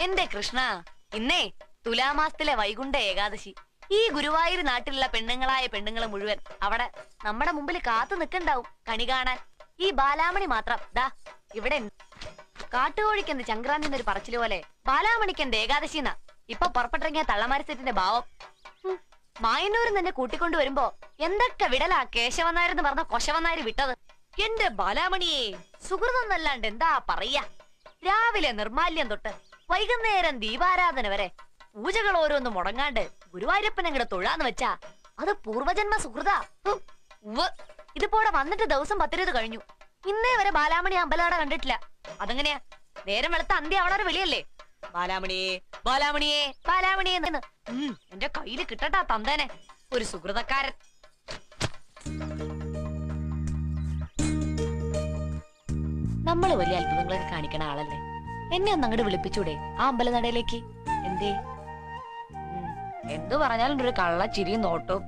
എന്റെ കൃഷ്ണ, ഇന്നേ തുലാമാസത്തിലെ വൈകുണ്ഠ ഏകാദശി. ഈ ഗുരുവായൂർ നാട്ടിലുള്ള പെണ്ണുങ്ങളായ പെണ്ണുങ്ങൾ മുഴുവൻ അവിടെ നമ്മുടെ മുമ്പിൽ കാത്തു നിൽക്കണ്ടാവും കണി കാണാൻ. ഈ ബാലാമണി മാത്രം ദാ ഇവിടെ. കാട്ടുകോഴിക്കെന്ത് ചങ്ക്രാന്തി എന്നൊരു പറച്ചില് പോലെ ബാലാമണിക്കെന്ത് ഏകാദശി എന്നാ ഇപ്പൊ പുറപ്പെട്ടിറങ്ങിയ തള്ളമാരി സെറ്റിന്റെ ഭാവം. മായന്നൂരിൽ തന്നെ കൂട്ടിക്കൊണ്ടു വരുമ്പോ എന്തൊക്കെ വിടലാ കേശവനാരെന്ന് പറഞ്ഞ കൊശവനാര് വിട്ടത്. എന്റെ ബാലാമണിയെ സുഹൃതൊന്നല്ലാണ്ട് എന്താ പറയാ. രാവിലെ നിർമാല്യം തൊട്ട് വൈകുന്നേരം ദീപാരാധന വരെ പൂജകൾ ഓരോന്നും മുടങ്ങാണ്ട് ഗുരുവായൂരപ്പൻ അങ്ങടെ തൊഴാന്ന് വെച്ചാ അത് പൂർവജന്മ സുഹൃതാ. ഇതിപ്പോടെ വന്നിട്ട് ദിവസം 10-20 കഴിഞ്ഞു. ഇന്നേ വരെ ബാലാമണി അമ്പലനട കണ്ടിട്ടില്ല. അതെങ്ങനെയാ? നേരം വെളുത്ത അന്ത്യ അവിടെ ഒരു വിളിയല്ലേ, ബാലാമണിയെ ബാലാമണിയെ ബാലാമണിയെ. എന്റെ കയ്യില് കിട്ടട്ടാ തന്തേനെ, ഒരു സുഹൃതക്കാരൻ. നമ്മള് വലിയ അത്ഭുതങ്ങളൊക്കെ കാണിക്കണ ആളല്ലേ. എന്നെ ഒന്ന് അങ്ങോട്ട് വിളിപ്പിച്ചൂടെ ആ അമ്പലനടയിലേക്ക്? എന്തേ? എന്തു പറഞ്ഞാലും ഒരു കള്ള ചിരിയും നോട്ടവും.